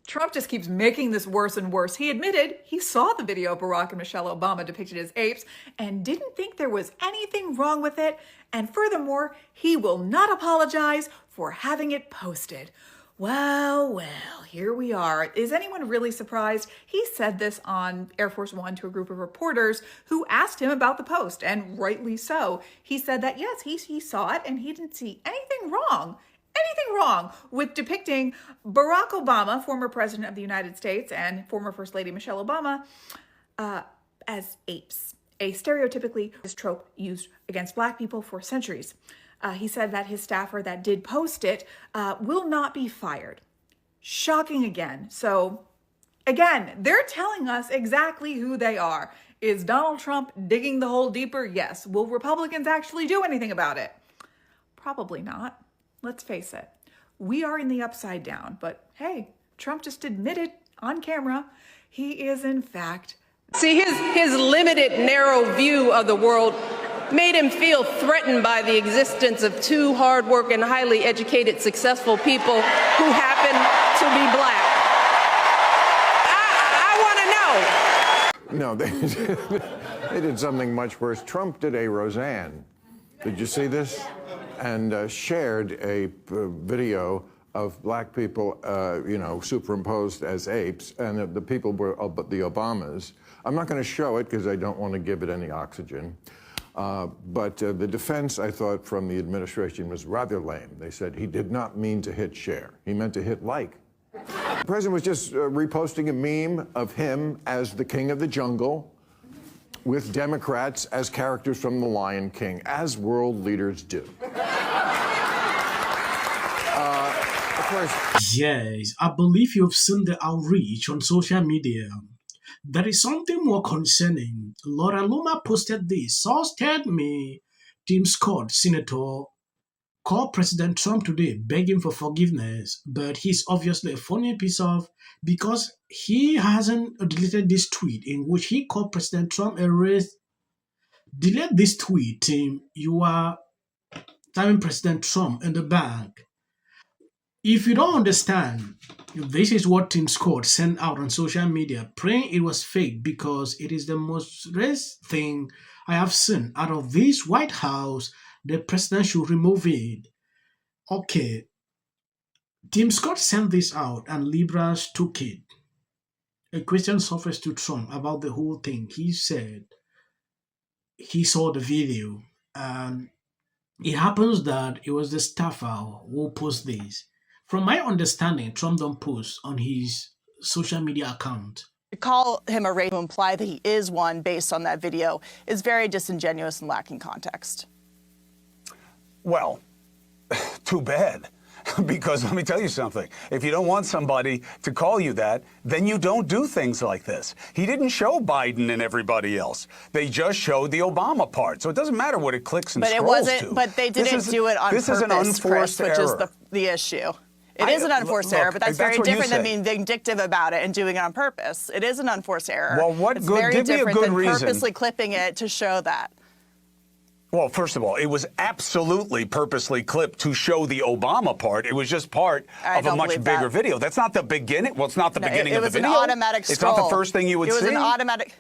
Trump just keeps making this worse and worse. He admitted he saw the video of Barack and Michelle Obama depicted as apes and didn't think there was anything wrong with it. And furthermore, he will not apologize for having it posted. Well, here we are. Is anyone really surprised? He said this on Air Force One to a group of reporters who asked him about the post, and rightly so. He said that, yes, he saw it and he didn't see anything wrong with depicting Barack Obama, former president of the United States, and former First Lady Michelle Obama, as apes, a stereotypically trope used against Black people for centuries. He said that his staffer that did post it will not be fired. Shocking again. So again, they're telling us exactly who they are. Is Donald Trump digging the hole deeper? Yes. Will Republicans actually do anything about it? Probably not. Let's face it. We are in the upside down, but hey, Trump just admitted on camera he is in fact. See, his limited, narrow view of the world made him feel threatened by the existence of two hardworking, highly educated, successful people who happen to be Black. I want to know. No, they did something much worse. Trump did a Roseanne. Did you see this? And shared a video of Black people, superimposed as apes, and the people were the Obamas. I'm not going to show it because I don't want to give it any oxygen. But the defense, I thought, from the administration was rather lame. They said he did not mean to hit share. He meant to hit like. The president was just reposting a meme of him as the king of the jungle with Democrats as characters from The Lion King, as world leaders do. Of course. Yes, I believe you've seen the outreach on social media. There is something more concerning. Laura Loomer posted this. Source told me Tim Scott, Senator, called President Trump today begging for forgiveness, but he's obviously a funny piece of, because he hasn't deleted this tweet in which he called President Trump a racist. Delete this tweet, Tim. You are stabbing President Trump in the back. If you don't understand, this is what Tim Scott sent out on social media, praying it was fake because it is the most racist thing I have seen. Out of this White House, the president should remove it. Okay. Tim Scott sent this out and liberals took it. A question surfaced to Trump about the whole thing. He said he saw the video and it happens that it was the staffer who posted this. From my understanding, Trump don't post on his social media account. To call him a racist to imply that he is one based on that video is very disingenuous and lacking context. Well, too bad. Because let me tell you something. If you don't want somebody to call you that, then you don't do things like this. He didn't show Biden and everybody else. They just showed the Obama part. So it doesn't matter what it clicks and scrolls to. But they didn't do it on purpose, This is an unforced Chris, which error. is the issue. It is an unforced error, but that's very different than being vindictive about it and doing it on purpose. It is an unforced error. Well, it's very give me a different good than reason. purposely clipping it to show that. Well, first of all, it was absolutely purposely clipped to show the Obama part. It was just part of a much bigger video. That's not the beginning. Well, it's not the beginning of the video. It was an automatic scroll. It's not the first thing you would see. It was an automatic,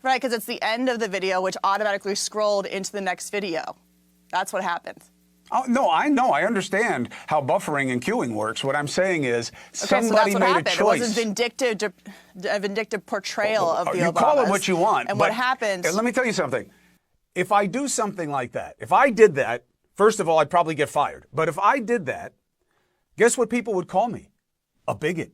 right, because it's the end of the video, which automatically scrolled into the next video. That's what happened. Oh, no, I know. I understand how buffering and queuing works. What I'm saying is somebody so made happened. a choice. It was a vindictive portrayal of the Obamas. You call it what you want. And what happened... Let me tell you something. If I do something like that, if I did that, first of all, I'd probably get fired. But if I did that, guess what people would call me? A bigot.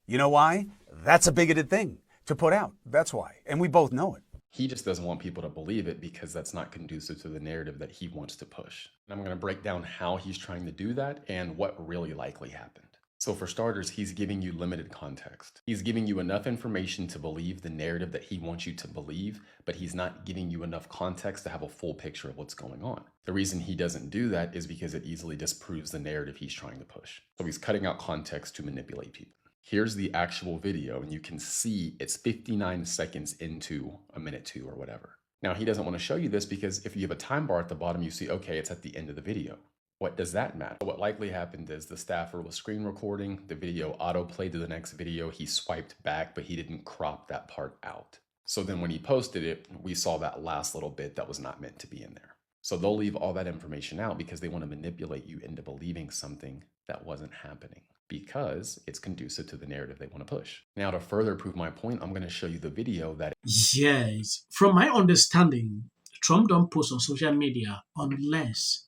You know why? That's a bigoted thing to put out. That's why. And we both know it. He just doesn't want people to believe it because that's not conducive to the narrative that he wants to push. And I'm going to break down how he's trying to do that and what really likely happened. So for starters, he's giving you limited context. He's giving you enough information to believe the narrative that he wants you to believe, but he's not giving you enough context to have a full picture of what's going on. The reason he doesn't do that is because it easily disproves the narrative he's trying to push. So he's cutting out context to manipulate people. Here's the actual video, and you can see it's 59 seconds into a minute 2 or whatever. Now, he doesn't want to show you this because if you have a time bar at the bottom, you see, okay, it's at the end of the video. What does that matter? What likely happened is the staffer was screen recording, the video auto-played to the next video, he swiped back, but he didn't crop that part out. So then when he posted it, we saw that last little bit that was not meant to be in there. So they'll leave all that information out because they want to manipulate you into believing something that wasn't happening, because it's conducive to the narrative they want to push. Now, to further prove my point, I'm going to show you the video that... Yes, from my understanding, Trump don't post on social media unless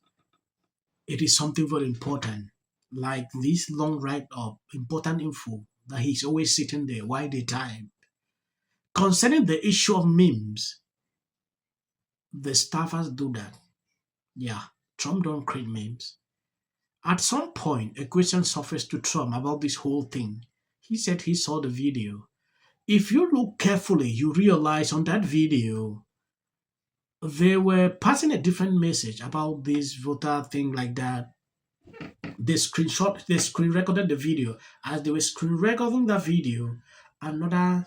it is something very important, like this long write-up, important info that he's always sitting there while they type. Concerning the issue of memes, the staffers do that. Yeah, Trump don't create memes. At some point, a question surfaced to Trump about this whole thing. He said he saw the video. If you look carefully, you realize on that video, they were passing a different message about this voter thing like that. They screen recorded the video. As they were screen recording the video, another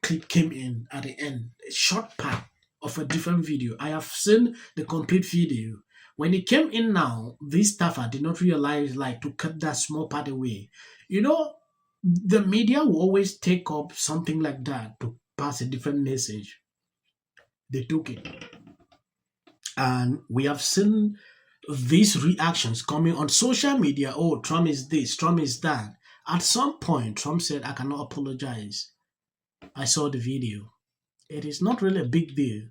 clip came in at the end, a short part of a different video. I have seen the complete video. When it came in now, this staffer did not realize to cut that small part away. You know, the media will always take up something like that to pass a different message. They took it. And we have seen these reactions coming on social media. Oh, Trump is this, Trump is that. At some point, Trump said, I cannot apologize. I saw the video. It is not really a big deal.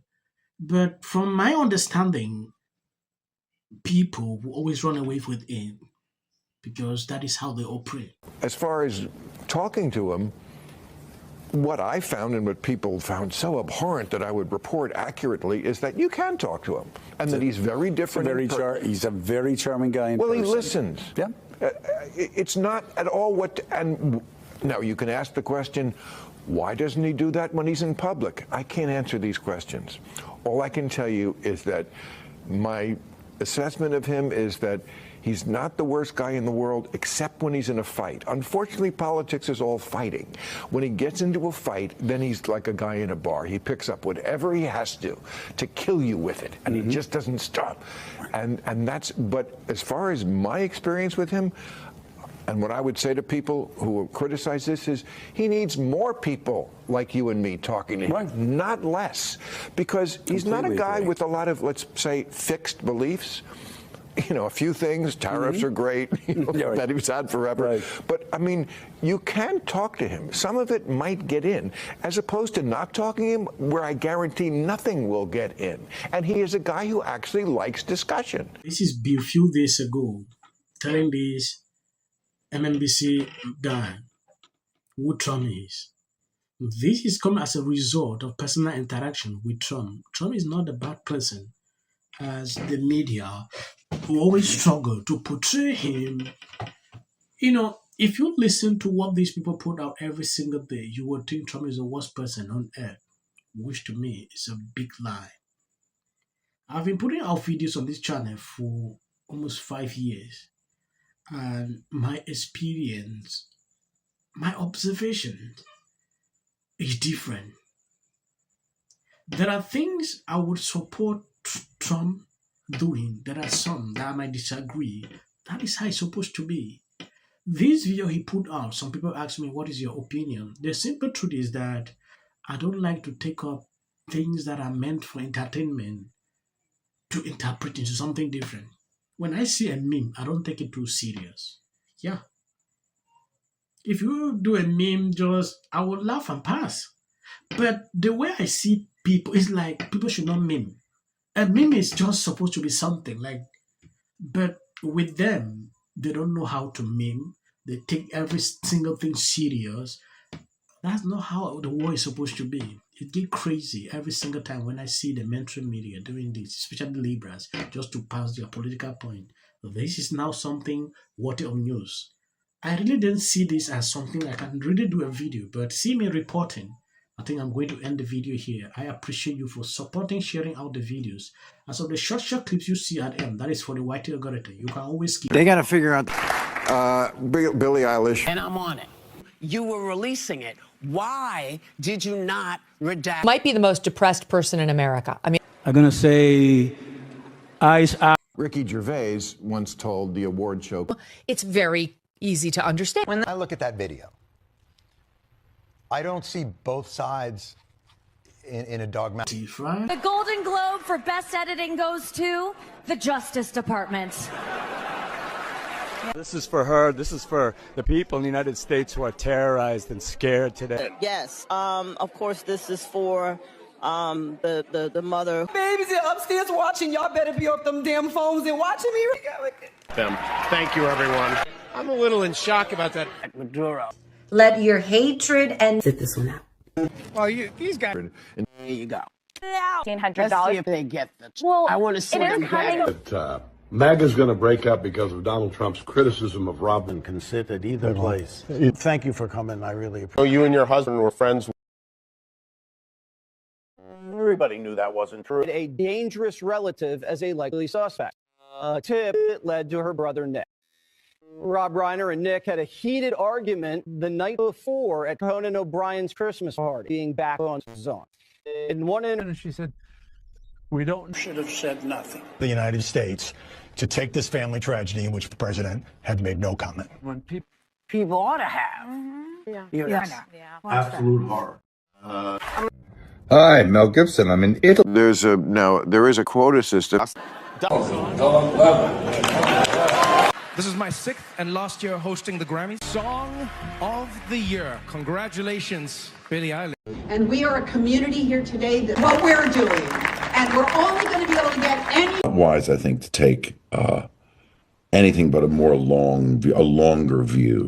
But from my understanding, people will always run away with it because that is how they operate. As far as talking to him, what I found and what people found so abhorrent that I would report accurately is that you can talk to him and that he's very different. He's a very charming guy in person. He listens. Yeah. It's not at all what, and now you can ask the question, why doesn't he do that when he's in public? I can't answer these questions. All I can tell you is that my assessment of him is that he's not the worst guy in the world, except when he's in a fight. Unfortunately, politics is all fighting. When he gets into a fight, then he's like a guy in a bar. He picks up whatever he has to kill you with it, and he just doesn't stop. And that's, but as far as my experience with him, and what I would say to people who criticize this is he needs more people like you and me talking to him, not less. Because he's not a guy with a lot of, let's say, fixed beliefs. You know, a few things, tariffs are great, that he's had forever. But, I mean, you can talk to him. Some of it might get in, as opposed to not talking to him, where I guarantee nothing will get in. And he is a guy who actually likes discussion. This is Bill few days ago telling this MNBC guy who Trump is. This is coming as a result of personal interaction with Trump. Trump is not a bad person, as the media who always struggle to portray him. You know, if you listen to what these people put out every single day, you would think Trump is the worst person on earth, which to me is a big lie. I've been putting out videos on this channel for almost 5 years, and my experience, my observation is different. There are things I would support Trump doing. There are some that I might disagree. That is how it's supposed to be. This video he put out, some people ask me, what is your opinion? The simple truth is that I don't like to take up things that are meant for entertainment to interpret into something different. When I see a meme, I don't take it too serious. Yeah. If you do a meme, I will laugh and pass. But the way I see people is like people should not meme. A meme is just supposed to be something but with them, they don't know how to meme. They take every single thing serious. That's not how the world is supposed to be. It gets crazy every single time when I see the mainstream media doing this, especially liberals, just to pass their political point. This is now something worthy of news. I really didn't see this as something I can really do a video, but see me reporting. I think I'm going to end the video here. I appreciate you for supporting, sharing out the videos. As of the short clips you see at the end, that is for the YT algorithm. You can always keep. They got to figure out. Billie Eilish. And I'm on it. You were releasing it. Why did you not redact? Might be the most depressed person in America. I mean, I'm going to say eyes out. Ricky Gervais once told the award show, It's very easy to understand. When I look at that video, I don't see both sides in a dogmatic. The Golden Globe for Best Editing goes to the Justice Department. This is for her. This is for the people in the United States who are terrorized and scared today. Yes. Of course, this is for the mother. Babies are upstairs watching. Y'all better be off them damn phones and watching me. Thank you, everyone. I'm a little in shock about that. Maduro. Let your hatred and Sit this one out. Well, these guys. Here you go. $1,500. Let's see if they get the. Well, I want to see them get it. MAGA's going to break up because of Donald Trump's criticism of Robin. Can sit at either place. Thank you for coming. I really appreciate it. You and your husband were friends. Everybody knew that wasn't true. A dangerous relative as a likely suspect. A tip that led to her brother Nick. Rob Reiner and Nick had a heated argument the night before at Conan O'Brien's Christmas party, being back on his own. In one end, she said, We should have said nothing. The United States to take this family tragedy in which the president had made no comment. When people ought to have. yeah. Absolute horror. Hi, Mel Gibson. I'm in Italy. There is a quota system. This is my 6th and last year hosting the Grammys. Song of the Year. Congratulations, Billie Eilish. and we are a community here today that what we're doing, and we're only going to be able to get any. Wise, I think, to take anything but a longer view.